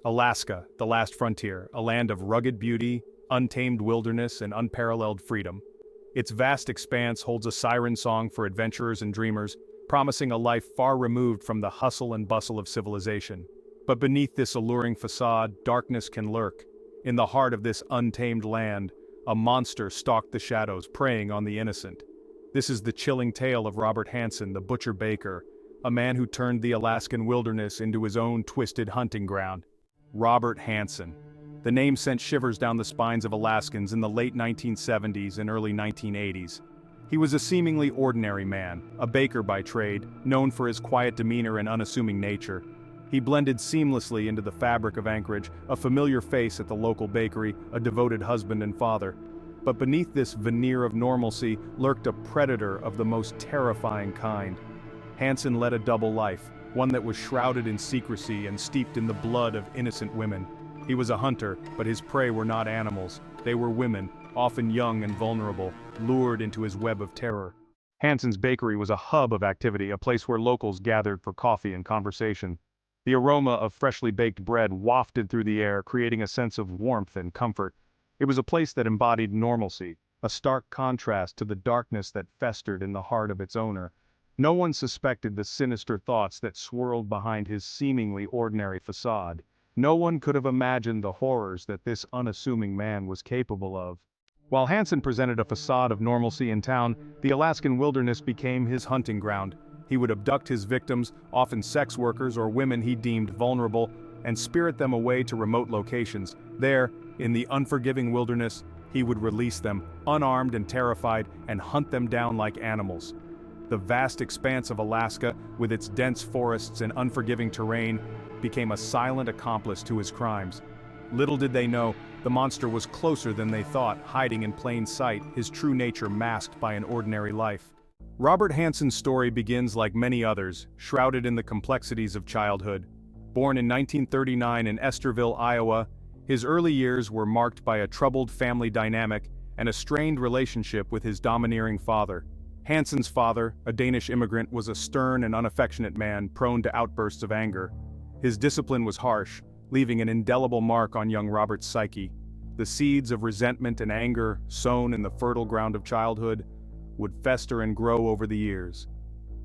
Alaska, the last frontier, a land of rugged beauty, untamed wilderness, and unparalleled freedom. Its vast expanse holds a siren song for adventurers and dreamers, promising a life far removed from the hustle and bustle of civilization. But beneath this alluring facade, darkness can lurk. In the heart of this untamed land, a monster stalked the shadows, preying on the innocent. This is the chilling tale of Robert Hansen, the butcher baker, a man who turned the Alaskan wilderness into his own twisted hunting ground. Robert Hansen. The name sent shivers down the spines of Alaskans in the late 1970s and early 1980s. He was a seemingly ordinary man, a baker by trade, known for his quiet demeanor and unassuming nature. He blended seamlessly into the fabric of Anchorage, a familiar face at the local bakery, a devoted husband and father. But beneath this veneer of normalcy lurked a predator of the most terrifying kind. Hansen led a double life, one that was shrouded in secrecy and steeped in the blood of innocent women. He was a hunter, but his prey were not animals. They were women, often young and vulnerable, lured into his web of terror. Hansen's bakery was a hub of activity, a place where locals gathered for coffee and conversation. The aroma of freshly baked bread wafted through the air, creating a sense of warmth and comfort. It was a place that embodied normalcy, a stark contrast to the darkness that festered in the heart of its owner. No one suspected the sinister thoughts that swirled behind his seemingly ordinary facade. No one could have imagined the horrors that this unassuming man was capable of. While Hansen presented a facade of normalcy in town, the Alaskan wilderness became his hunting ground. He would abduct his victims, often sex workers or women he deemed vulnerable, and spirit them away to remote locations. There, in the unforgiving wilderness, he would release them, unarmed and terrified, and hunt them down like animals. The vast expanse of Alaska, with its dense forests and unforgiving terrain, became a silent accomplice to his crimes. Little did they know, the monster was closer than they thought, hiding in plain sight, his true nature masked by an ordinary life. Robert Hansen's story begins like many others, shrouded in the complexities of childhood. Born in 1939 in Esterville, Iowa, his early years were marked by a troubled family dynamic and a strained relationship with his domineering father. Hansen's father, a Danish immigrant, was a stern and unaffectionate man prone to outbursts of anger. His discipline was harsh, leaving an indelible mark on young Robert's psyche. The seeds of resentment and anger, sown in the fertile ground of childhood, would fester and grow over the years.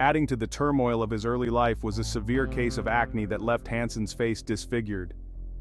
Adding to the turmoil of his early life was a severe case of acne that left Hansen's face disfigured.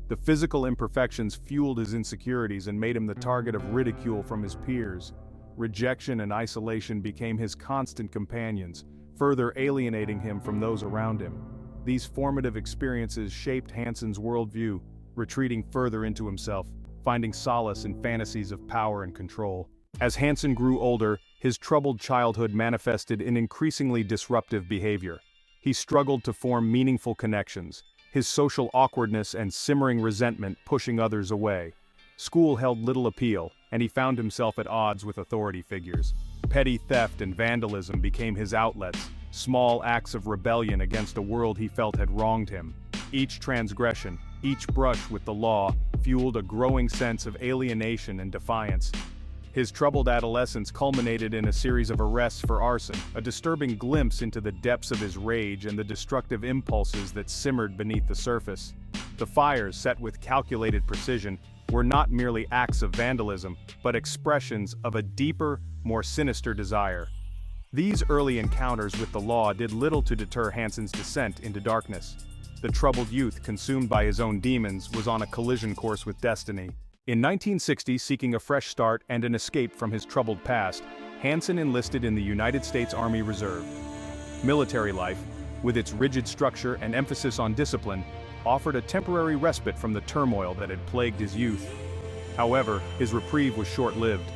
The physical imperfections fueled his insecurities and made him the target of ridicule from his peers. Rejection and isolation became his constant companions, further alienating him from those around him. These formative experiences shaped Hansen's worldview, retreating further into himself, finding solace in fantasies of power and control. As Hansen grew older, his troubled childhood manifested in increasingly disruptive behavior. He struggled to form meaningful connections, his social awkwardness and simmering resentment pushing others away. School held little appeal, and he found himself at odds with authority figures. Petty theft and vandalism became his outlets, small acts of rebellion against a world he felt had wronged him. Each transgression, each brush with the law, fueled a growing sense of alienation and defiance. His troubled adolescence culminated in a series of arrests for arson, a disturbing glimpse into the depths of his rage and the destructive impulses that simmered beneath the surface. The fires, set with calculated precision, were not merely acts of vandalism, but expressions of a deeper, more sinister desire. These early encounters with the law did little to deter Hansen's descent into darkness. The troubled youth, consumed by his own demons, was on a collision course with destiny. In 1960, seeking a fresh start and an escape from his troubled past, Hansen enlisted in the United States Army Reserve. Military life, with its rigid structure and emphasis on discipline, offered a temporary respite from the turmoil that had plagued his youth. However, his reprieve was short-lived.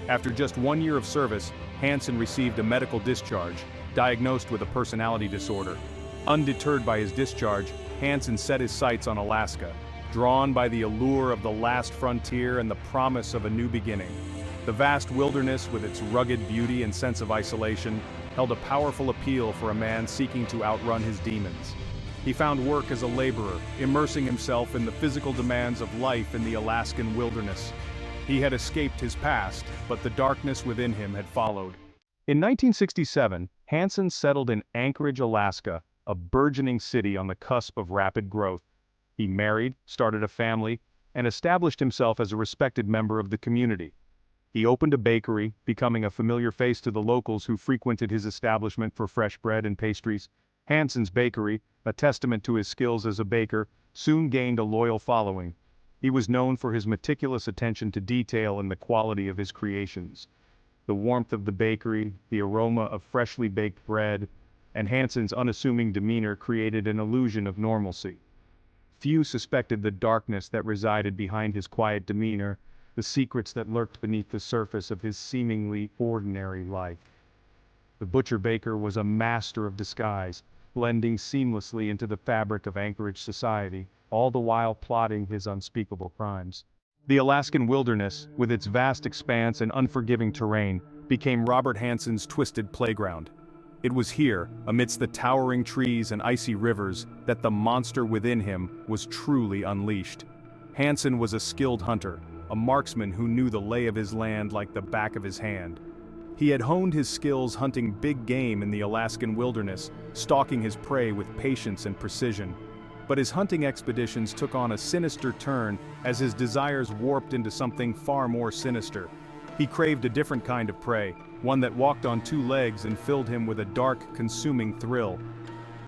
After just 1 year of service, Hansen received a medical discharge, diagnosed with a personality disorder. Undeterred by his discharge, Hansen set his sights on Alaska, drawn by the allure of the last frontier and the promise of a new beginning. The vast wilderness, with its rugged beauty and sense of isolation, held a powerful appeal for a man seeking to outrun his demons. He found work as a laborer, immersing himself in the physical demands of life in the Alaskan wilderness. He had escaped his past, but the darkness within him had followed. In 1967, Hansen settled in Anchorage, Alaska, a burgeoning city on the cusp of rapid growth. He married, started a family, and established himself as a respected member of the community. He opened a bakery, becoming a familiar face to the locals who frequented his establishment for fresh bread and pastries. Hansen's Bakery, a testament to his skills as a baker, soon gained a loyal following. He was known for his meticulous attention to detail and the quality of his creations. The warmth of the bakery, the aroma of freshly baked bread, and Hansen's unassuming demeanor created an illusion of normalcy. Few suspected the darkness that resided behind his quiet demeanor, the secrets that lurked beneath the surface of his seemingly ordinary life. The butcher-baker was a master of disguise, blending seamlessly into the fabric of Anchorage society, all the while plotting his unspeakable crimes. The Alaskan wilderness, with its vast expanse and unforgiving terrain, became Robert Hansen's twisted playground. It was here, amidst the towering trees and icy rivers, that the monster within him was truly unleashed. Hansen was a skilled hunter, a marksman who knew the lay of his land like the back of his hand. He had honed his skills hunting big game in the Alaskan wilderness, stalking his prey with patience and precision. But his hunting expeditions took on a sinister turn as his desires warped into something far more sinister. He craved a different kind of prey, one that walked on two legs and filled him with a dark, consuming thrill.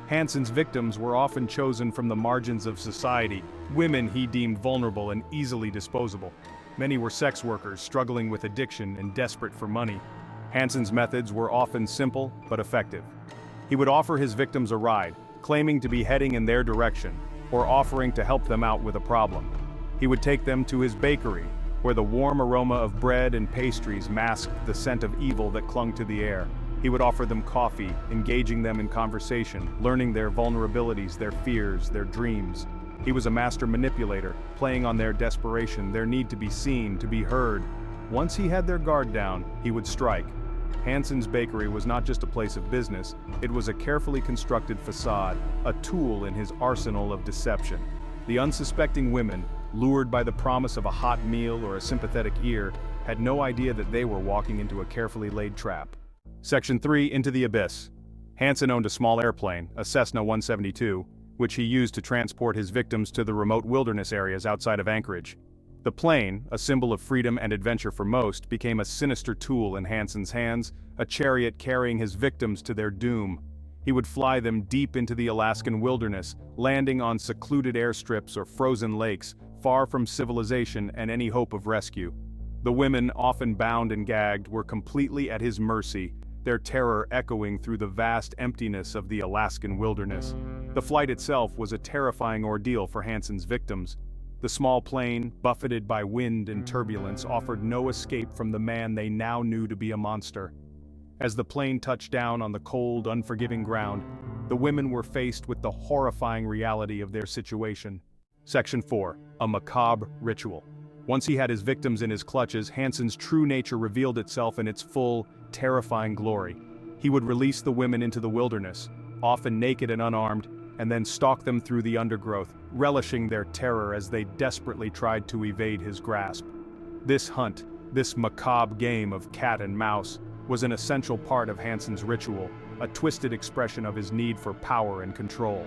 Hansen's victims were often chosen from the margins of society, women he deemed vulnerable and easily disposable. Many were sex workers struggling with addiction and desperate for money. Hansen's methods were often simple but effective. He would offer his victims a ride, claiming to be heading in their direction, or offering to help them out with a problem. He would take them to his bakery, where the warm aroma of bread and pastries masked the scent of evil that clung to the air. He would offer them coffee, engaging them in conversation, learning their vulnerabilities, their fears, their dreams. He was a master manipulator, playing on their desperation, their need to be seen, to be heard. Once he had their guard down, he would strike. Hansen's Bakery was not just a place of business, it was a carefully constructed facade, a tool in his arsenal of deception. The unsuspecting women, lured by the promise of a hot meal or a sympathetic ear, had no idea that they were walking into a carefully laid trap. Section 3. Into the Abyss. Hansen owned a small airplane, a Cessna 172, which he used to transport his victims to the remote wilderness areas outside of Anchorage. The plane, a symbol of freedom and adventure for most, became a sinister tool in Hansen's hands, a chariot carrying his victims to their doom. He would fly them deep into the Alaskan wilderness, landing on secluded airstrips or frozen lakes, far from civilization and any hope of rescue. The women, often bound and gagged, were completely at his mercy, their terror echoing through the vast emptiness of the Alaskan wilderness. The flight itself was a terrifying ordeal for Hansen's victims. The small plane, buffeted by wind and turbulence, offered no escape from the man they now knew to be a monster. As the plane touched down on the cold, unforgiving ground, the women were faced with the horrifying reality of their situation. Section 4. A macabre ritual. Once he had his victims in his clutches, Hansen's true nature revealed itself in its full, terrifying glory. He would release the women into the wilderness, often naked and unarmed, and then stalk them through the undergrowth, relishing their terror as they desperately tried to evade his grasp. This hunt, this macabre game of cat and mouse, was an essential part of Hansen's ritual, a twisted expression of his need for power and control.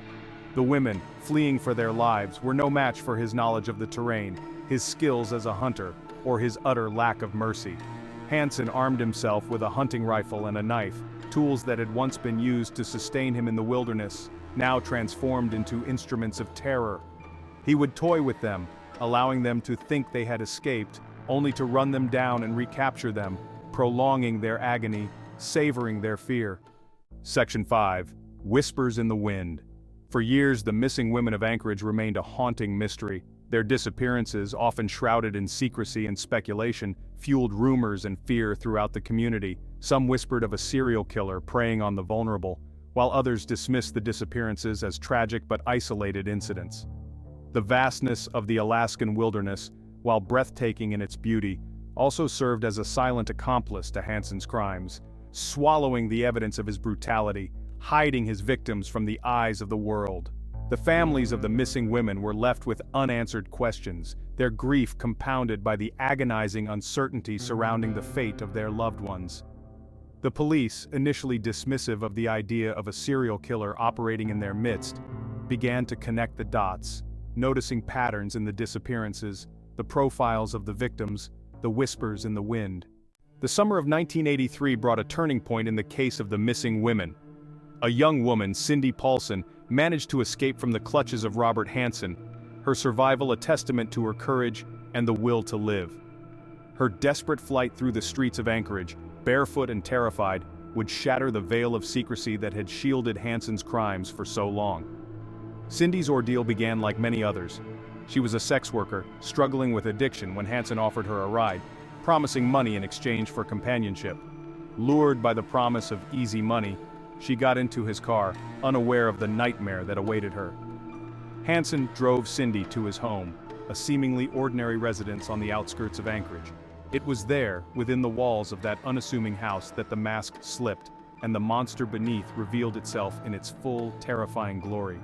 The women, fleeing for their lives, were no match for his knowledge of the terrain, his skills as a hunter, or his utter lack of mercy. Hansen armed himself with a hunting rifle and a knife, tools that had once been used to sustain him in the wilderness, now transformed into instruments of terror. He would toy with them, allowing them to think they had escaped, only to run them down and recapture them, prolonging their agony, savoring their fear. Section 5. Whispers in the Wind. For years, the missing women of Anchorage remained a haunting mystery. Their disappearances, often shrouded in secrecy and speculation, fueled rumors and fear throughout the community. Some whispered of a serial killer preying on the vulnerable, while others dismissed the disappearances as tragic but isolated incidents. The vastness of the Alaskan wilderness, while breathtaking in its beauty, also served as a silent accomplice to Hansen's crimes, swallowing the evidence of his brutality, hiding his victims from the eyes of the world. The families of the missing women were left with unanswered questions, their grief compounded by the agonizing uncertainty surrounding the fate of their loved ones. The police, initially dismissive of the idea of a serial killer operating in their midst, began to connect the dots. noticing patterns in the disappearances, the profiles of the victims, the whispers in the wind. The summer of 1983 brought a turning point in the case of the missing women. A young woman, Cindy Paulson, managed to escape from the clutches of Robert Hansen, her survival a testament to her courage and the will to live. Her desperate flight through the streets of Anchorage, barefoot and terrified, would shatter the veil of secrecy that had shielded Hansen's crimes for so long. Cindy's ordeal began like many others. She was a sex worker, struggling with addiction when Hansen offered her a ride, promising money in exchange for companionship. Lured by the promise of easy money, she got into his car, unaware of the nightmare that awaited her. Hansen drove Cindy to his home, a seemingly ordinary residence on the outskirts of Anchorage. It was there, within the walls of that unassuming house, that the mask slipped, and the monster beneath revealed itself in its full, terrifying glory.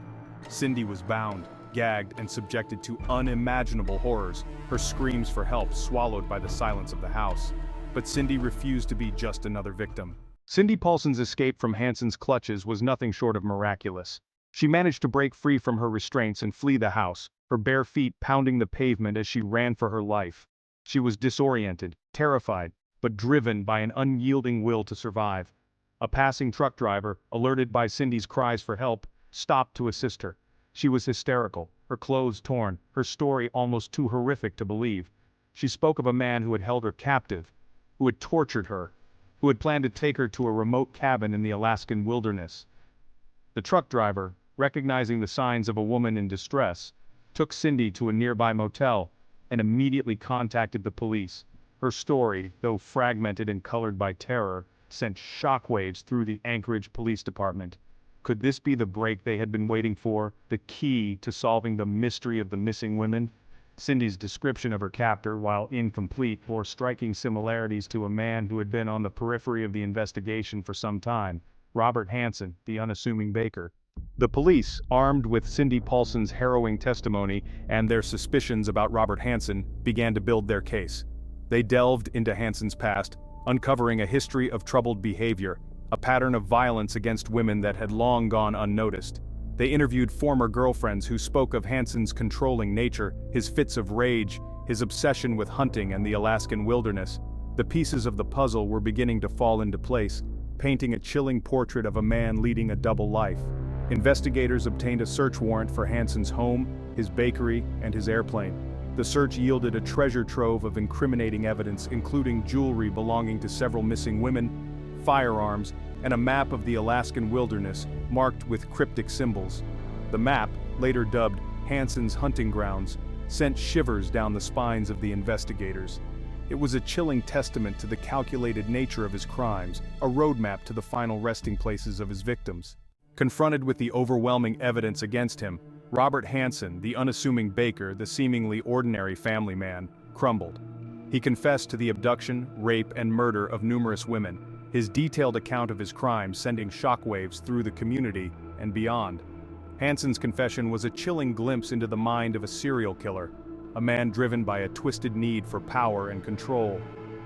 Cindy was bound, gagged, and subjected to unimaginable horrors, her screams for help swallowed by the silence of the house. But Cindy refused to be just another victim. Cindy Paulson's escape from Hansen's clutches was nothing short of miraculous. She managed to break free from her restraints and flee the house, her bare feet pounding the pavement as she ran for her life. She was disoriented, terrified, but driven by an unyielding will to survive. A passing truck driver, alerted by Cindy's cries for help, stopped to assist her. She was hysterical, her clothes torn, her story almost too horrific to believe. She spoke of a man who had held her captive, who had tortured her, who had planned to take her to a remote cabin in the Alaskan wilderness. The truck driver, recognizing the signs of a woman in distress, took Cindy to a nearby motel and immediately contacted the police. Her story, though fragmented and colored by terror, sent shockwaves through the Anchorage Police Department. Could this be the break they had been waiting for, the key to solving the mystery of the missing women? Cindy's description of her captor, while incomplete, bore striking similarities to a man who had been on the periphery of the investigation for some time, Robert Hansen, the unassuming baker. The police, armed with Cindy Paulson's harrowing testimony and their suspicions about Robert Hansen, began to build their case. They delved into Hansen's past, uncovering a history of troubled behavior, a pattern of violence against women that had long gone unnoticed. They interviewed former girlfriends who spoke of Hansen's controlling nature, his fits of rage, his obsession with hunting and the Alaskan wilderness. The pieces of the puzzle were beginning to fall into place, painting a chilling portrait of a man leading a double life. Investigators obtained a search warrant for Hansen's home, his bakery, and his airplane. The search yielded a treasure trove of incriminating evidence, including jewelry belonging to several missing women, firearms, and a map of the Alaskan wilderness marked with cryptic symbols. The map, later dubbed Hansen's Hunting Grounds, sent shivers down the spines of the investigators. It was a chilling testament to the calculated nature of his crimes, a roadmap to the final resting places of his victims. Confronted with the overwhelming evidence against him, Robert Hansen, the unassuming baker, the seemingly ordinary family man, crumbled. He confessed to the abduction, rape, and murder of numerous women, his detailed account of his crimes sending shockwaves through the community and beyond. Hansen's confession was a chilling glimpse into the mind of a serial killer, a man driven by a twisted need for power and control.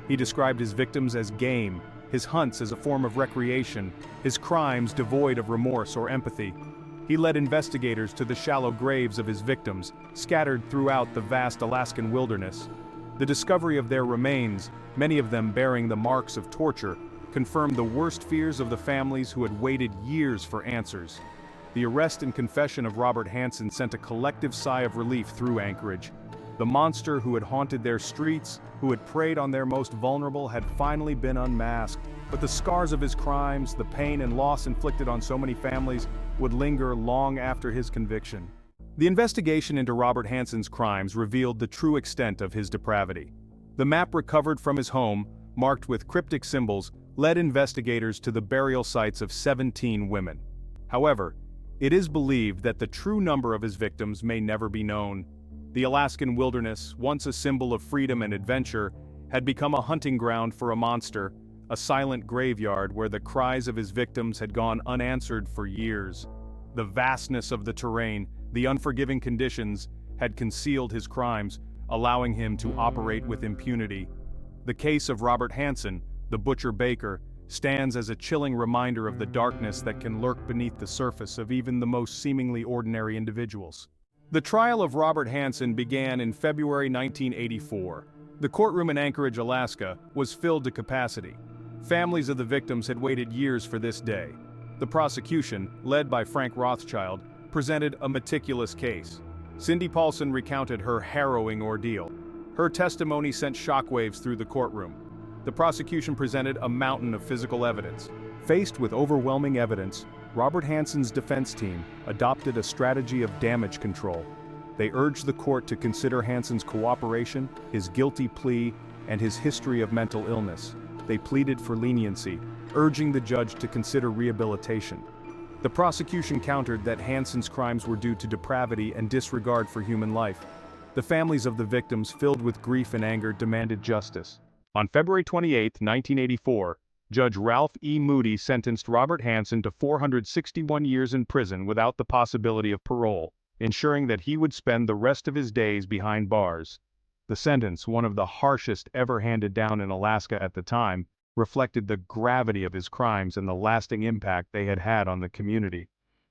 He described his victims as game, his hunts as a form of recreation, his crimes devoid of remorse or empathy. He led investigators to the shallow graves of his victims, scattered throughout the vast Alaskan wilderness. The discovery of their remains, many of them bearing the marks of torture, confirmed the worst fears of the families who had waited years for answers. The arrest and confession of Robert Hansen sent a collective sigh of relief through Anchorage. The monster who had haunted their streets, who had preyed on their most vulnerable, had finally been unmasked. But the scars of his crimes, the pain and loss inflicted on so many families, would linger long after his conviction. The investigation into Robert Hansen's crimes revealed the true extent of his depravity. The map recovered from his home, marked with cryptic symbols, led investigators to the burial sites of 17 women. However, it is believed that the true number of his victims may never be known. The Alaskan wilderness, once a symbol of freedom and adventure, had become a hunting ground for a monster, a silent graveyard where the cries of his victims had gone unanswered for years. The vastness of the terrain, the unforgiving conditions, had concealed his crimes, allowing him to operate with impunity. The case of Robert Hansen, the butcher-baker, stands as a chilling reminder of the darkness that can lurk beneath the surface of even the most seemingly ordinary individuals. The trial of Robert Hansen began in February 1984. The courtroom in Anchorage, Alaska, was filled to capacity. Families of the victims had waited years for this day. The prosecution, led by Frank Rothschild, presented a meticulous case. Cindy Paulson recounted her harrowing ordeal. Her testimony sent shockwaves through the courtroom. The prosecution presented a mountain of physical evidence. Faced with overwhelming evidence, Robert Hansen's defense team adopted a strategy of damage control. They urged the court to consider Hansen's cooperation, his guilty plea, and his history of mental illness. They pleaded for leniency, urging the judge to consider rehabilitation. The prosecution countered that Hansen's crimes were due to depravity and disregard for human life. The families of the victims, filled with grief and anger, demanded justice. On February 28, 1984, Judge Ralph E. Moody sentenced Robert Hansen to 461 years in prison without the possibility of parole, ensuring that he would spend the rest of his days behind bars. The sentence, one of the harshest ever handed down in Alaska at the time, reflected the gravity of his crimes and the lasting impact they had had on the community.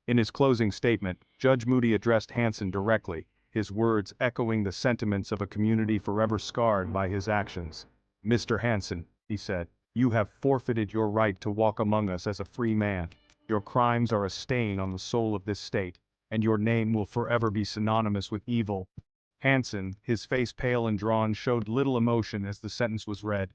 In his closing statement, Judge Moody addressed Hansen directly, his words echoing the sentiments of a community forever scarred by his actions. "Mr. Hansen," he said, "you have forfeited your right to walk among us as a free man. Your crimes are a stain on the soul of this state, and your name will forever be synonymous with evil." Hansen, his face pale and drawn, showed little emotion as the sentence was read.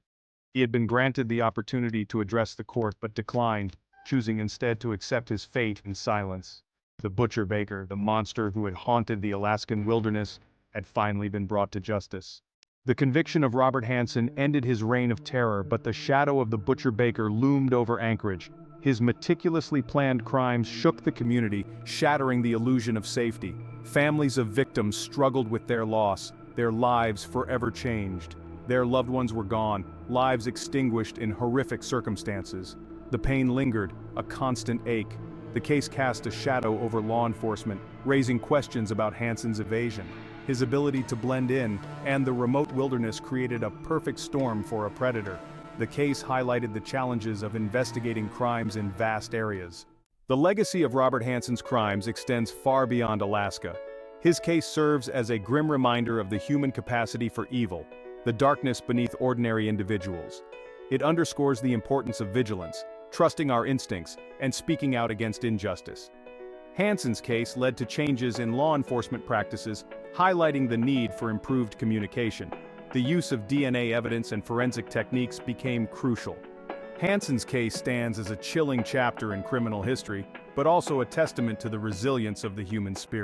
He had been granted the opportunity to address the court but declined, choosing instead to accept his fate in silence. The butcher-baker, the monster who had haunted the Alaskan wilderness, had finally been brought to justice. The conviction of Robert Hansen ended his reign of terror, but the shadow of the butcher-baker loomed over Anchorage. His meticulously planned crimes shook the community, shattering the illusion of safety. Families of victims struggled with their loss, their lives forever changed. Their loved ones were gone, lives extinguished in horrific circumstances. The pain lingered, a constant ache. The case cast a shadow over law enforcement, raising questions about Hansen's evasion. His ability to blend in, and the remote wilderness created a perfect storm for a predator. The case highlighted the challenges of investigating crimes in vast areas. The legacy of Robert Hansen's crimes extends far beyond Alaska. His case serves as a grim reminder of the human capacity for evil, the darkness beneath ordinary individuals. It underscores the importance of vigilance, trusting our instincts, and speaking out against injustice. Hansen's case led to changes in law enforcement practices, highlighting the need for improved communication. The use of DNA evidence and forensic techniques became crucial. Hansen's case stands as a chilling chapter in criminal history, but also a testament to the resilience of the human spirit.